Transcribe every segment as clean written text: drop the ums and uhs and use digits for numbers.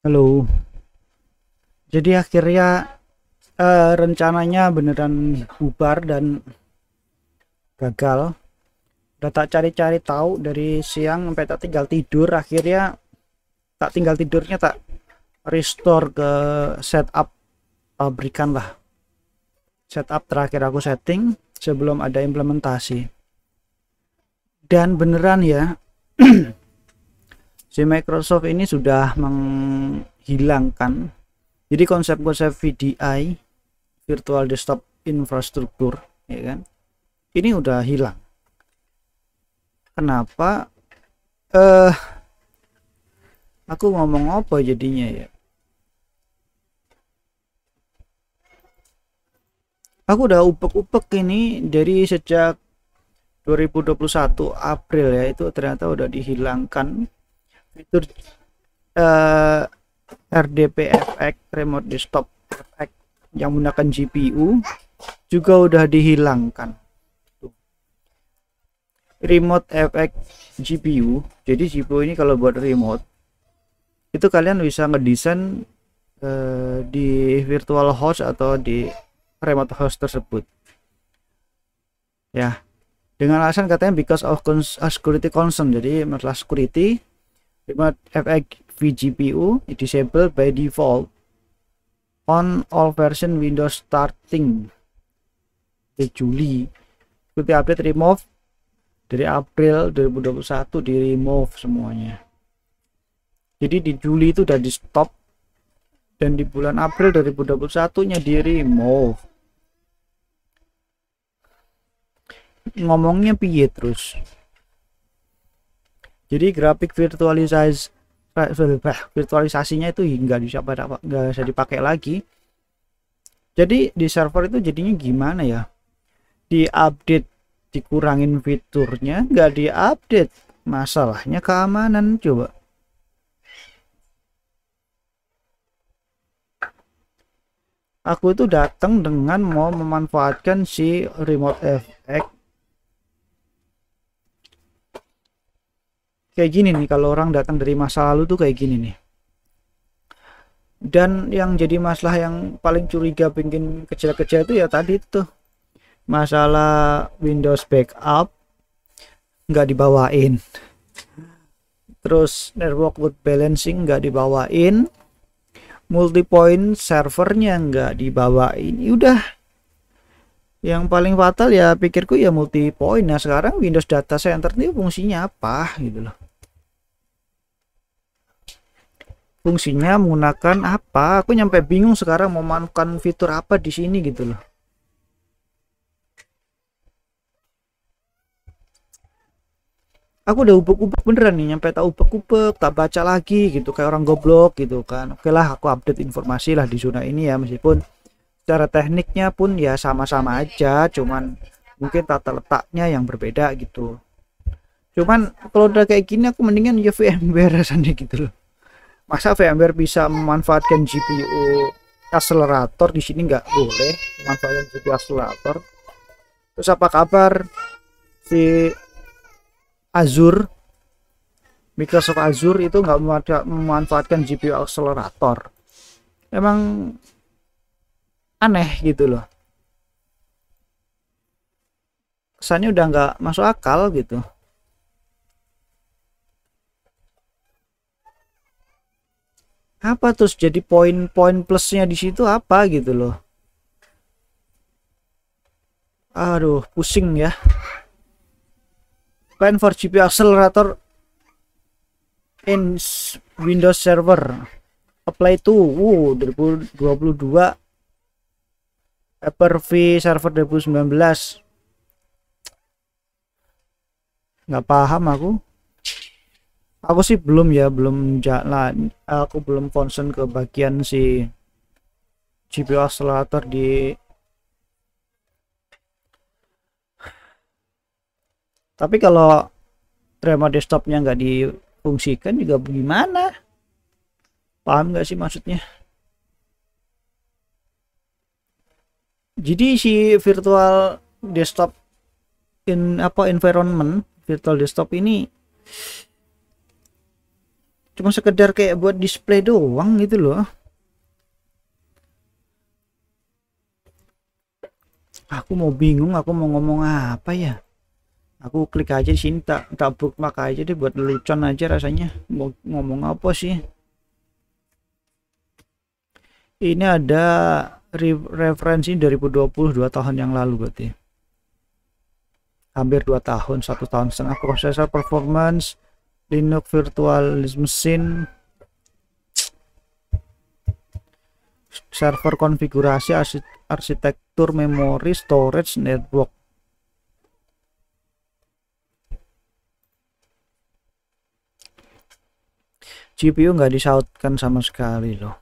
Halo. Jadi akhirnya rencananya beneran bubar dan gagal. Udah tak cari-cari tahu dari siang sampai tak tinggal tidur. Akhirnya tak tinggal tidurnya tak restore ke setup pabrikan lah. Setup terakhir aku setting sebelum ada implementasi. Dan beneran ya, si Microsoft ini sudah menghilangkan. Jadi konsep-konsep VDI, Virtual Desktop Infrastructure, ya kan? Ini udah hilang. Kenapa? Eh, aku ngomong apa jadinya ya? Aku udah upek-upek ini dari sejak 2021 April ya, itu ternyata udah dihilangkan fitur eh, RDP-FX Remote Desktop FX yang menggunakan GPU juga udah dihilangkan. Remote FX GPU, jadi GPU ini kalau buat remote itu kalian bisa ngedesain di virtual host atau di remote host tersebut ya, dengan alasan katanya because of security concern. Jadi masalah security, remote FX vGPU disable by default on all version Windows starting di Juli. Ikuti update remove dari April 2021, di remove semuanya. Jadi di Juli itu udah di stop dan di bulan April 2021 nya di remove. Ngomongnya piye terus? Jadi grafik virtualisasinya itu nggak bisa dipakai lagi. Jadi di server itu jadinya gimana ya? Di update dikurangin fiturnya, nggak diupdate. Masalahnya keamanan coba. Aku itu datang dengan mau memanfaatkan si remote FX kayak gini nih. Kalau orang datang dari masa lalu tuh kayak gini nih. Dan yang jadi masalah yang paling curiga bikin kecil-kecil itu ya tadi tuh masalah Windows backup nggak dibawain, terus network load balancing nggak dibawain, multi point servernya nggak dibawain. Udah, yang paling fatal ya pikirku ya multi point. Nah sekarang Windows Data Center ini fungsinya apa gitu loh, fungsinya menggunakan apa? Aku nyampe bingung sekarang mau memanfaatkan fitur apa di sini gitu loh. Aku udah ubek-ubek beneran nih, nyampe tak ubek-ubek, tak baca lagi gitu kayak orang goblok gitu kan. Oke lah, aku update informasi lah di zona ini ya, meskipun secara tekniknya pun ya sama-sama aja, cuman mungkin tata letaknya yang berbeda gitu. Cuman kalau udah kayak gini aku mendingan ya VMware rasanya gitu loh. Masa VMware bisa memanfaatkan GPU accelerator, di sini nggak boleh memanfaatkan GPU accelerator. Terus apa kabar si Azure, Microsoft Azure itu nggak memanfaatkan GPU accelerator? Emang aneh gitu loh, kesannya udah nggak masuk akal gitu. Apa terus jadi poin-poin plusnya di situ apa gitu loh? Aduh pusing ya. Plan for GPU accelerator in Windows Server apply to 2022 Hyper-V Server 2019. Nggak paham aku sih belum ya, belum jalan, aku belum concern ke bagian si GPU accelerator di. Tapi kalau remote desktopnya nggak difungsikan juga gimana? Paham nggak sih maksudnya? Jadi si virtual desktop environment virtual desktop ini cuma sekedar kayak buat display doang gitu loh. Aku mau bingung, aku mau ngomong apa ya. Aku klik aja di sini, tak bookmark aja deh buat lelucon aja rasanya. Mau ngomong apa sih? Ini ada referensi 2020, 2 tahun yang lalu berarti. Hampir 2 tahun, 1,5 tahun. Prosesor performance Linux virtual machine, server konfigurasi, arsitektur, memori, storage, network. GPU nggak disautkan sama sekali loh.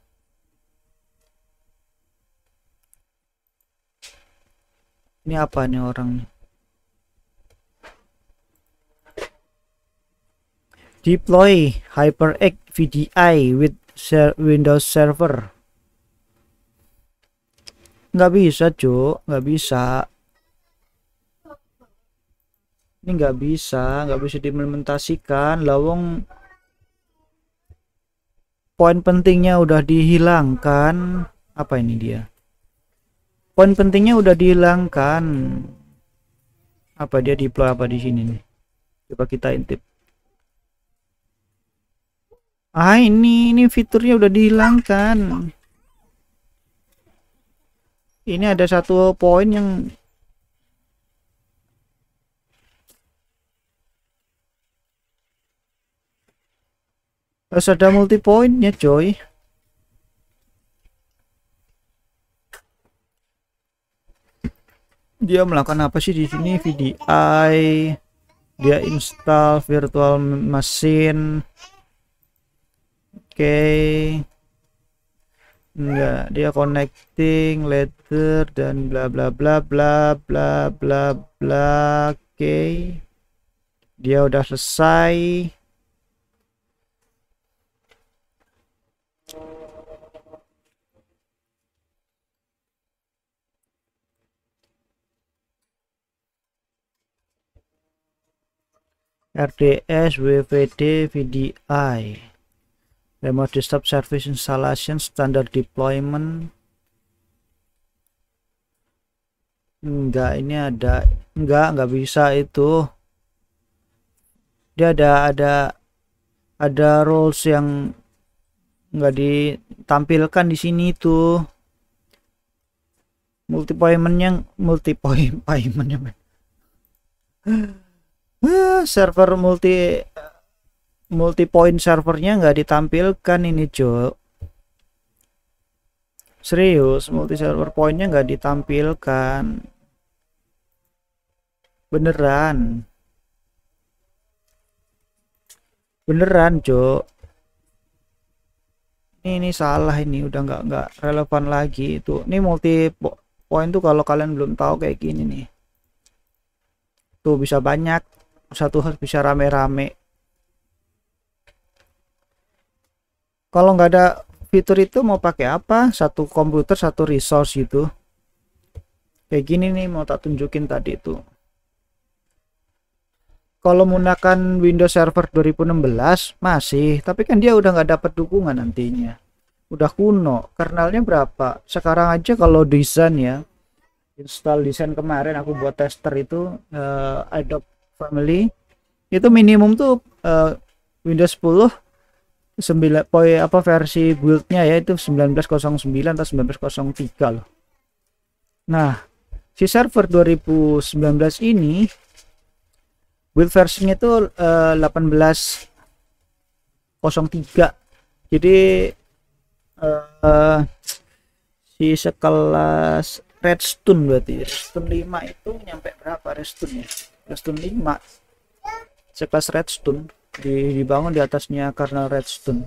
Ini apa nih orang nih? Deploy HyperX VDI with Windows Server. Nggak bisa, Cuk. Nggak bisa. Ini nggak bisa diimplementasikan. Lawang poin pentingnya udah dihilangkan. Apa ini dia? Poin pentingnya udah dihilangkan. Apa dia deploy apa di sini nih? Coba kita intip. Ini fiturnya udah dihilangkan. Ini ada satu poin yang harus ada multi pointnya, coy. Dia melakukan apa sih di sini? VDI, dia install virtual machine. Oke. Enggak, dia connecting letter dan bla bla bla bla bla bla bla. Oke. Dia udah selesai. RDS WVD VDI remote desktop service installation standard deployment. Enggak, ini enggak bisa itu. Dia ada rules yang enggak ditampilkan di sini tuh. Multi paymentnya server multi point servernya nggak ditampilkan ini, Cok. Serius, multi server pointnya nggak ditampilkan. Beneran, Cok. Ini salah, ini udah nggak relevan lagi itu. Ini multi point tuh kalau kalian belum tahu kayak gini nih. Tuh bisa banyak, satu host bisa rame-rame. Kalau nggak ada fitur itu mau pakai apa? Satu komputer, satu resource gitu. Kayak gini nih, mau tak tunjukin tadi itu. Kalau menggunakan Windows Server 2016 masih, tapi kan dia udah nggak dapat dukungan nantinya. Udah kuno. Kernelnya berapa? Sekarang aja kalau desain ya, install desain kemarin aku buat tester itu Adobe Family itu minimum tuh Windows 10 versi buildnya ya itu 1909 atau 1903 loh. Nah, si server 2019 ini build versinya itu 1803. Jadi si sekelas Redstone berarti. Redstone 5 itu nyampe berapa Redstone ya? Redstone 5. Sekelas Redstone dibangun di atasnya kernel Redstone.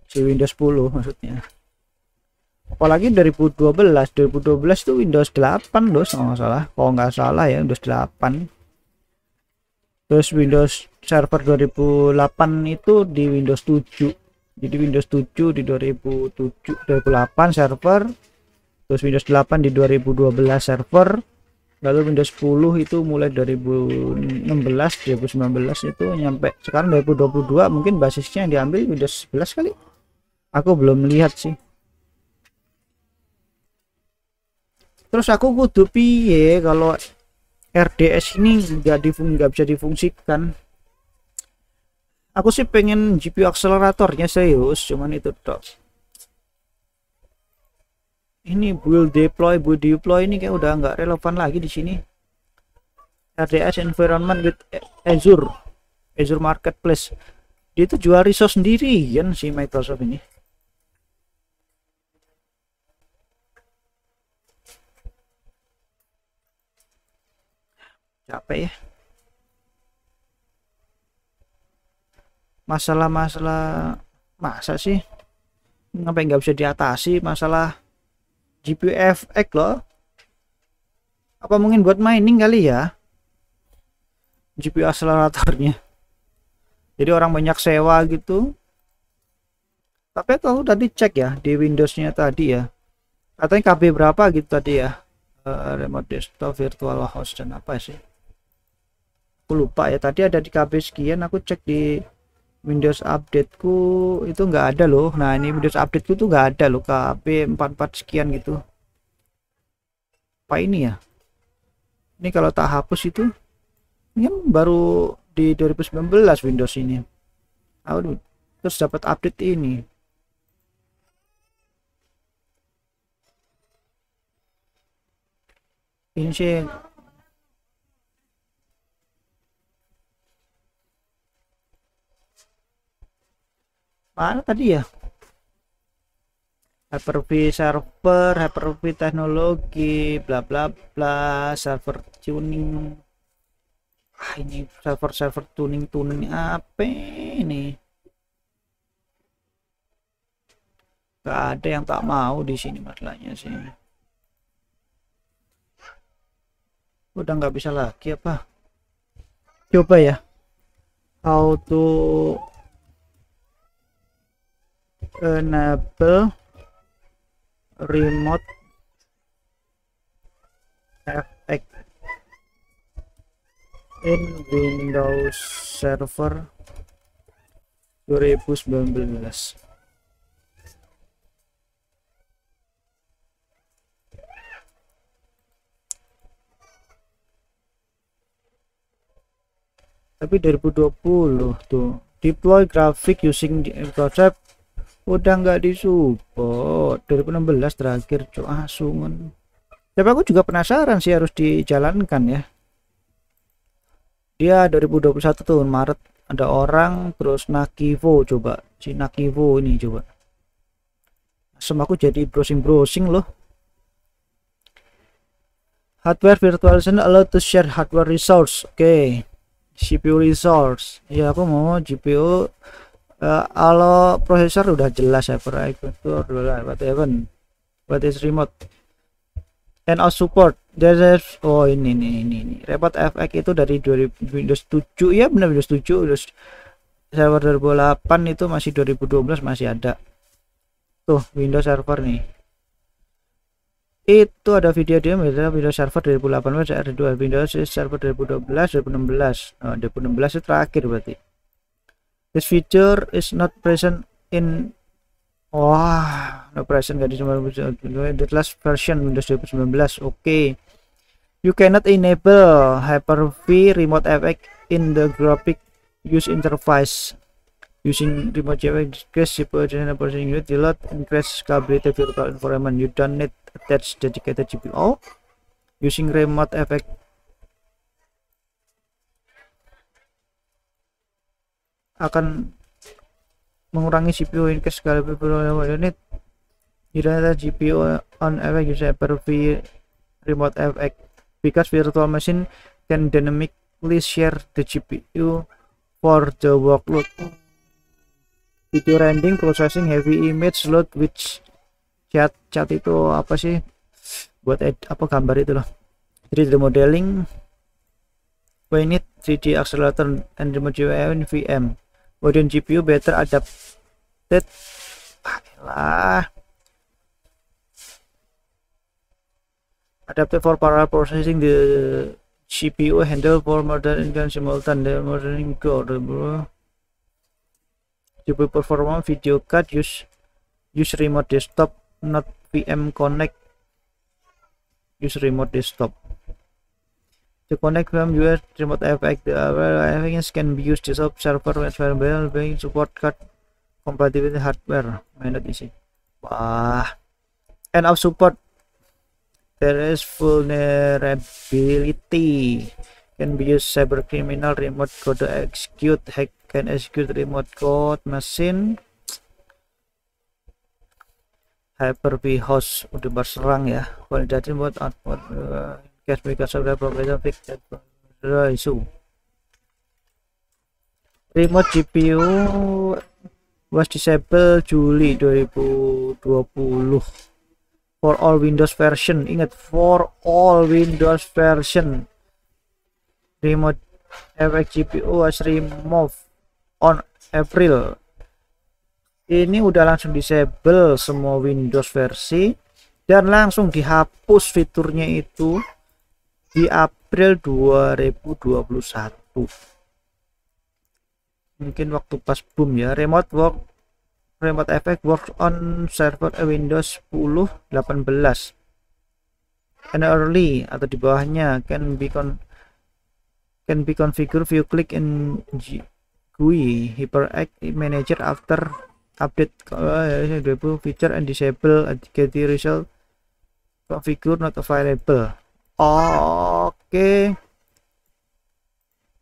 Si Windows 10 maksudnya. Apalagi 2012 itu Windows 8 loh kalau nggak salah ya, Windows 8. Terus Windows Server 2008 itu di Windows 7. Jadi Windows 7 di 2008 server, terus Windows 8 di 2012 server, Lalu Windows 10 itu mulai 2016 2019 itu nyampe sekarang 2022, mungkin basisnya yang diambil Windows 11 kali, aku belum lihat sih. Terus aku kudu piye kalau RDS ini nggak bisa difungsikan? Aku sih pengen GPU akseleratornya serius, cuman itu tok. Ini build deploy ini kayak udah nggak relevan lagi di sini. RDS environment with Azure Marketplace, dia itu jual resource sendiri kan si Microsoft ini. Capek ya, masalah-masalah masa sih ngapain nggak bisa diatasi masalah GPU FX loh. Apa mungkin buat mining kali ya GPU akseleratornya, jadi orang banyak sewa gitu. Tapi kalau tadi cek ya di Windowsnya tadi ya, katanya KB berapa gitu tadi ya, remote desktop virtual host dan apa sih, aku lupa ya. Tadi ada di KB sekian, aku cek di Windows updateku itu nggak ada loh. Nah ini Windows updateku tuh nggak ada loh KB 44 sekian gitu. Apa ini ya, ini kalau tak hapus itu ini kan baru di 2019 Windows ini. Aduh, terus dapat update ini. Ini sih mana tadi ya, Hyper-V server, Hyper-V teknologi, bla bla bla, server tuning. Ini server tuning apa ini? Gak ada yang tak mau di sini masalahnya sih. Udah nggak bisa lagi apa? Coba ya, auto enable remote FX in Windows Server 2019. Tapi 2020 tuh deploy grafik using Microsoft udah nggak disupport. 2016 terakhir cuy, asungun. Tapi aku juga penasaran sih, harus dijalankan ya. Dia 2021 tuh Maret ada orang terus Nakivo, coba si Nakivo ini coba. Asem aku jadi browsing loh. Hardware virtualization allow to share hardware resource. Oke. CPU resource. Ya aku mau GPU. Kalau prosesor udah jelas ya, hyperactor whatever. What is remote and all support. There's oh ini remote FX itu dari Windows 7 ya, benar Windows 7. Windows Server 2008 itu masih 2012 masih ada tuh Windows Server nih. Itu ada video dia Windows Server 2018, ada dua Windows Server 2012 2016. Nah, 2016 itu terakhir berarti. This feature is not present in no present gak di the last version Windows 2019. Oke. You cannot enable Hyper-V remote FX in the graphic use interface using remote FX. Increase CPU unit delete increase scalability virtual environment. You don't need attach dedicated GPU using remote FX. Akan mengurangi CPU increase scalability unit. You don't have GPU on FX use Hyper-V remote FX because virtual machine can dynamically share the GPU for the workload. Video rendering, processing, heavy image load, which chat itu apa sih, buat apa gambar itu loh. 3D modeling, we need 3D accelerator and remote VM. Modern GPU better adapted. Lah Adapted for parallel processing, the CPU handle for modern and simultan the modern code. GPU performance video card use remote desktop, not VM connect. Use remote desktop. To connect from US remote FX, the FX can be used desktop server as well, being support card compatibility hardware. May not easy. Wah, end of support. There is vulnerability. Can be used cyber criminal remote code to execute, hack can execute remote code machine. Hyper-V host udah berserang ya. Validasi buat output cache because of the problem fix that issue. Remote GPU was disabled Juli 2020 for all Windows version. Ingat, for all Windows version. Remote FX GPU was removed on April. Ini udah langsung disable semua Windows versi dan langsung dihapus fiturnya itu di April 2021. Mungkin waktu pas boom ya. Remote FX works on server Windows 10 18 and early atau di bawahnya can be configured if you click in GUI HyperX Manager after update feature and disable get result configure not available. Oke.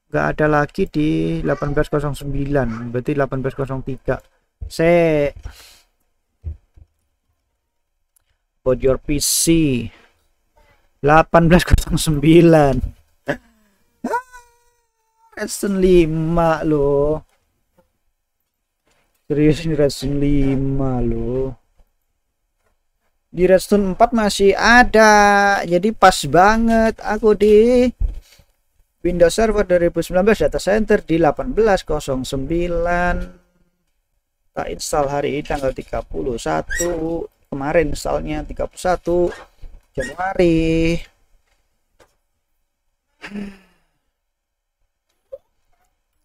Nggak ada lagi di 1809, berarti 1803. Buat your PC 1809. Redstone 5 loh. Serius, ini Redstone 5 loh. Di Redstone 4 masih ada. Jadi pas banget aku di Windows Server 2019 data center di 1809. Tak install hari ini tanggal 31. Kemarin installnya 31 Januari.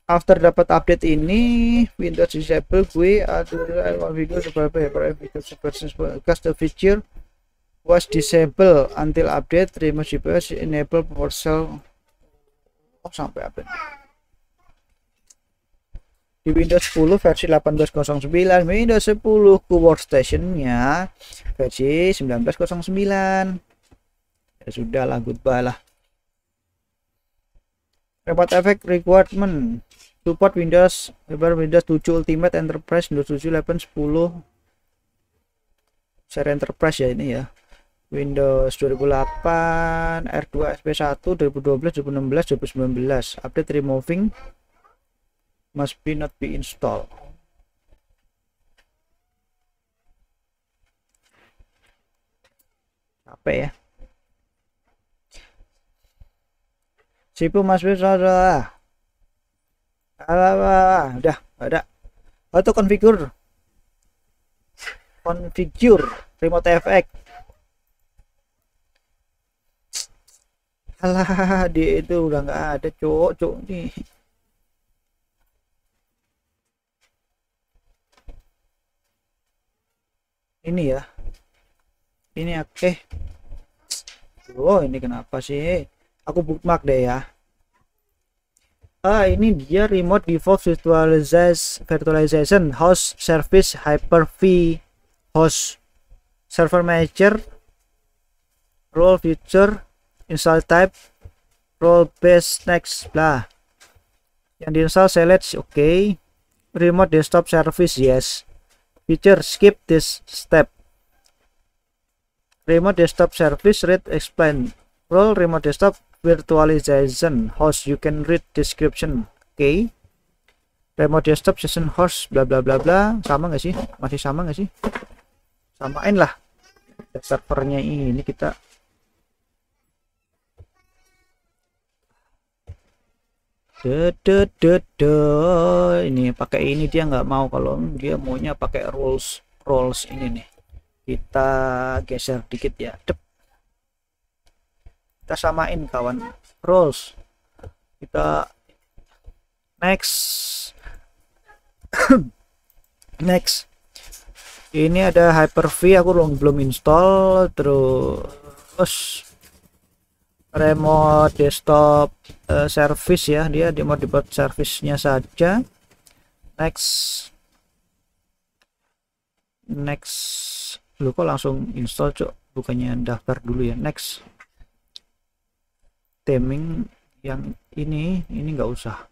After dapat update ini, Windows disable gue ada configure because the feature was disabled until update remote GPS enable PowerShell. Oh, sampai update. Di Windows 10 versi 1809, Windows 10 ku workstation-nya versi 1909. Ya sudahlah, goodbye lah. Remote FX requirement support Windows 7 Ultimate Enterprise, Windows 7 11 10 seri Enterprise ya ini ya. Windows 2008 R2 SP1 2012 2016 2019 update removing must be not be installed. Apa ya? CPU Mas udah ada auto configure remote FX. Alah, dia itu udah nggak ada cok nih. Ini ya, ini oke. Oh, ini kenapa sih? Aku bookmark deh ya. Ini dia remote default virtualization host service Hyper-V host server manager role feature install type role based next blah. Yang diinstal select oke. Remote desktop service yes. Feature skip this step. Remote desktop service read explain. Role remote desktop virtualization host you can read description. Oke. Remote desktop session host bla bla bla bla. Sama nggak sih? Masih sama nggak sih? Samain lah. Servernya ini kita ini pakai ini, dia nggak mau. Kalau dia maunya pakai roles ini nih, kita geser dikit ya. kita samain kawan. Roles kita next. Next, ini ada Hyper-V, aku belum install. Terus remote desktop service ya, dia mau dibuat service-nya saja. Next, lu kok langsung install cok, bukannya daftar dulu ya. Next, theming yang ini nggak usah,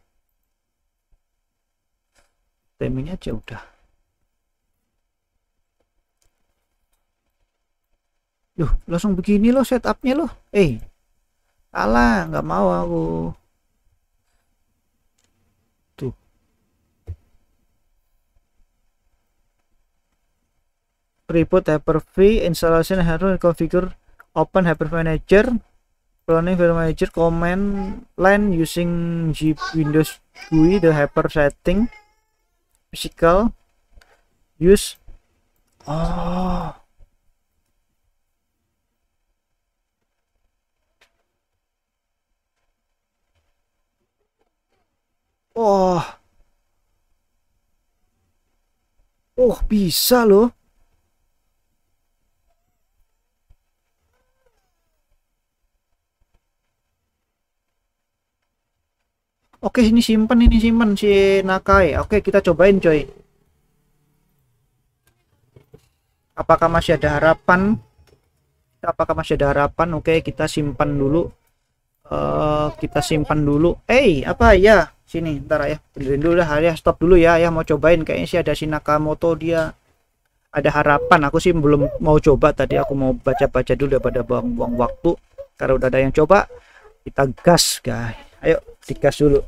theming aja udah. Loh, langsung begini loh setupnya loh. Salah, nggak mau aku. Tuh. Reboot Hyper-V, installation harus configure, open Hyper Manager, running Hyper Manager command line using Windows GUI, the Hyper setting, physical, use. Oh. Oh, bisa loh. Oke, ini simpen si Nakai. Oke, kita cobain coy. Apakah masih ada harapan? Oke, kita simpan dulu. Kita simpan dulu. Apa ya? Sini, ntar ya. Benerin dulu dah, ya. Stop dulu ya. Ya mau cobain, kayaknya sih ada si Nakamoto, dia ada harapan. Aku sih belum mau coba, tadi aku mau baca-baca dulu daripada buang-buang waktu. Karena udah ada yang coba, kita gas guys. Ayo digas dulu.